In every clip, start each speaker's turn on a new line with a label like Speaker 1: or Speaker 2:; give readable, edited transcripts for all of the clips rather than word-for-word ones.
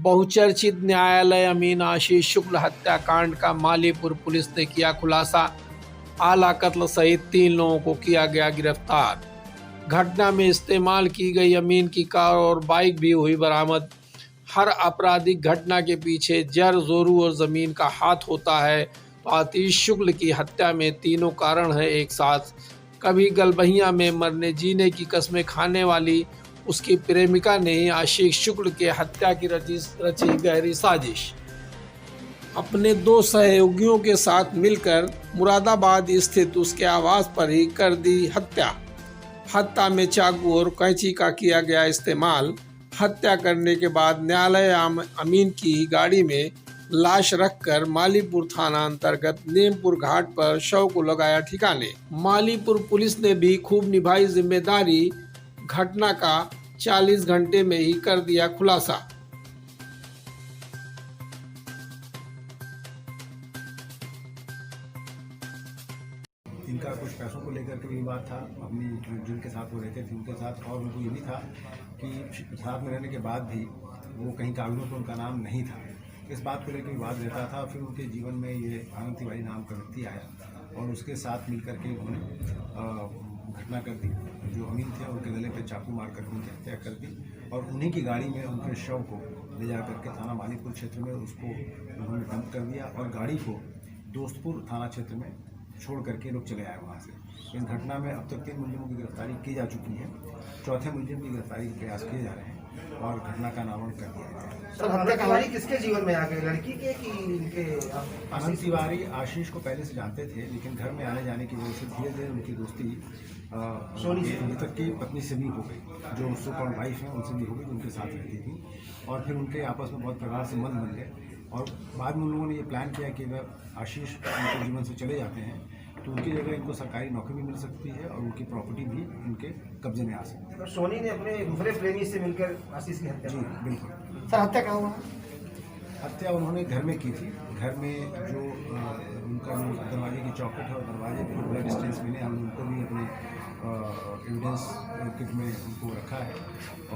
Speaker 1: बहुचर्चित न्यायालय अमीन आशीष शुक्ल हत्याकांड का मालीपुर पुलिस ने किया खुलासा। आला कत्ल सहित 3 लोगों को किया गया गिरफ्तार। घटना में इस्तेमाल की गई अमीन की कार और बाइक भी हुई बरामद। हर आपराधिक घटना के पीछे जर, जोरू और जमीन का हाथ होता है। तो आशीष शुक्ल की हत्या में तीनों कारण है एक साथ। कभी गलबहियां में मरने जीने की कस्में खाने वाली उसकी प्रेमिका ने ही आशीष शुक्ल के हत्या की रची गहरी साजिश। अपने 2 सहयोगियों के साथ मिलकर मुरादाबाद स्थित उसके आवास पर ही कर दी हत्या। हत्या में चाकू और कैंची का किया गया इस्तेमाल। हत्या करने के बाद न्यायालय अमीन की गाड़ी में लाश रखकर मालीपुर थाना अंतर्गत नीमपुर घाट पर शव को लगाया ठिकाने। मालीपुर पुलिस ने भी खूब निभाई जिम्मेदारी। घटना का 40 घंटे में ही कर दिया खुलासा।
Speaker 2: इनका कुछ पैसों को लेकर के विवाद था, अपनी जिनके साथ वो रहते थे उनके साथ, और उनको ये भी था कि साथ में रहने के बाद भी वो कहीं कागजों पर उनका नाम नहीं था। इस बात को लेकर विवाद रहता था। फिर उनके जीवन में ये आनंद तिवारी नाम का व्यक्ति आया और उसके साथ मिल करके उन्होंने घटना कर दी। जो अमीन थे उनके गले पे चाकू मार करके उनकी हत्या कर दी और उन्हीं की गाड़ी में उनके शव को ले जा करके थाना मालीपुर क्षेत्र में उसको उन्होंने डंप कर दिया और गाड़ी को दोस्तपुर थाना क्षेत्र में छोड़ करके लोग चले आए वहाँ से। इस घटना में अब तक 3 मुलजिमों की गिरफ्तारी की जा चुकी है। चौथे मुलजिम की गिरफ्तारी के प्रयास किए जा रहे हैं और घटना का नामकरण कर दिया गया है।
Speaker 3: सर, हत्या तिवारी किसके जीवन में आ गए, लड़की के कि इनके?
Speaker 2: आनंद तिवारी आशीष को पहले से जानते थे, लेकिन घर में आने जाने की वजह से धीरे धीरे उनकी दोस्ती मृतक की पत्नी से भी हो गई, जो सो कॉल्ड वाइफ है उनसे भी हो गई, उनके साथ रहती थी। और फिर उनके आपस में बहुत प्रकार से मन बन गए और बाद में उन लोगों ने ये प्लान किया कि अगर आशीष उनके जीवन से चले जाते हैं तो उनकी जगह इनको सरकारी नौकरी भी मिल सकती है और उनकी प्रॉपर्टी भी उनके कब्जे में आ सकती है।
Speaker 3: तो सोनी ने अपने दूसरे प्रेमी से मिलकर आशीष की हत्या?
Speaker 2: जी बिल्कुल।
Speaker 3: सर, हत्या कहाँ हुआ?
Speaker 2: हत्या उन्होंने घर में की थी। घर में जो उनका दरवाजे की चौखट है और दरवाजे पर पूरा डिस्टेंस मिले, हमने उनको भी अपने एविडेंस किट में उनको रखा है।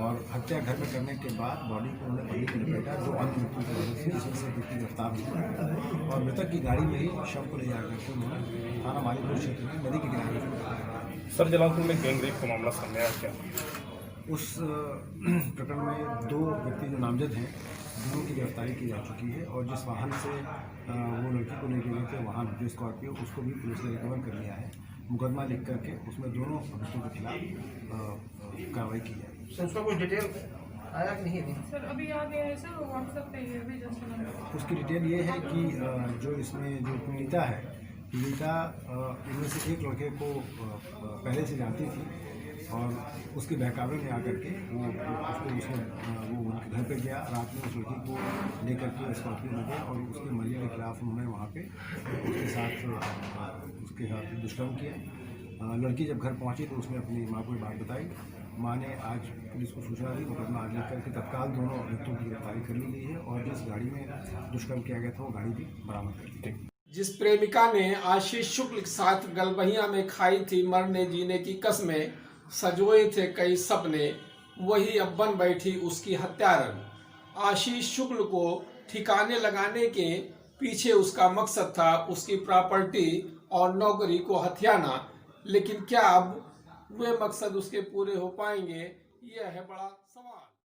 Speaker 2: और हत्या घर में करने के बाद बॉडी को उन्होंने पन्नी में लपेटा, जो अन्य मृत्यु की वजह से जिसमें से व्यक्ति गिरफ्तार हुआ और मृतक की गाड़ी में ही शव को ले जाकर के उन्होंने थाना मालीपुर क्षेत्र में नदी के किनारे।
Speaker 4: सर, जलालपुर में गैंगरेप का मामला सामने आया क्या?
Speaker 2: उस प्रकरण में 2 व्यक्ति जो नामजद हैं, दोनों की गिरफ्तारी की जा चुकी है और जिस वाहन से वो लड़की को लेके गए थे, वाहन जो स्कॉर्पियो, उसको भी पुलिस ने रिकवर कर लिया है। मुकदमा लिख करके उसमें दोनों अभियुक्तों के खिलाफ कार्रवाई की जाएगी।
Speaker 3: सर, उसका कुछ डिटेल आया कि नहीं?
Speaker 5: सर, अभी आ गया है सर, व्हाट्सएप पे ये भी जस्ट।
Speaker 2: उसकी डिटेल ये है कि जो इसमें जो पीड़िता है, पीड़िता इनमें से एक लड़के को पहले से जानती थी और उसके बहकावे में आकर के वो उनके घर पे गया। रात में उस लड़की को लेकर के स्कॉर्पियो में गया और उसके मर्जी के खिलाफ उन्होंने वहाँ पे उसके साथ दुष्कर्म किया। लड़की जब घर पहुँची तो उसने अपनी माँ को बात बताई। माँ ने आज पुलिस को सूचना दी। मुकदमा आज लेकर के तत्काल दोनों अभियुक्तों की गिरफ्तारी कर ली गई है और जिस गाड़ी में दुष्कर्म किया गया था वो गाड़ी भी बरामद कर ली गई।
Speaker 1: जिस प्रेमिका ने आशीष शुक्ल के साथ गलबहियां में खाई थी मरने जीने की कस्में, सजोए थे कई सपने, वही अब बन बैठी उसकी हत्यारन। आशीष शुक्ल को ठिकाने लगाने के पीछे उसका मकसद था उसकी प्रॉपर्टी और नौकरी को हथियाना। लेकिन क्या अब वे मकसद उसके पूरे हो पाएंगे, यह है बड़ा सवाल।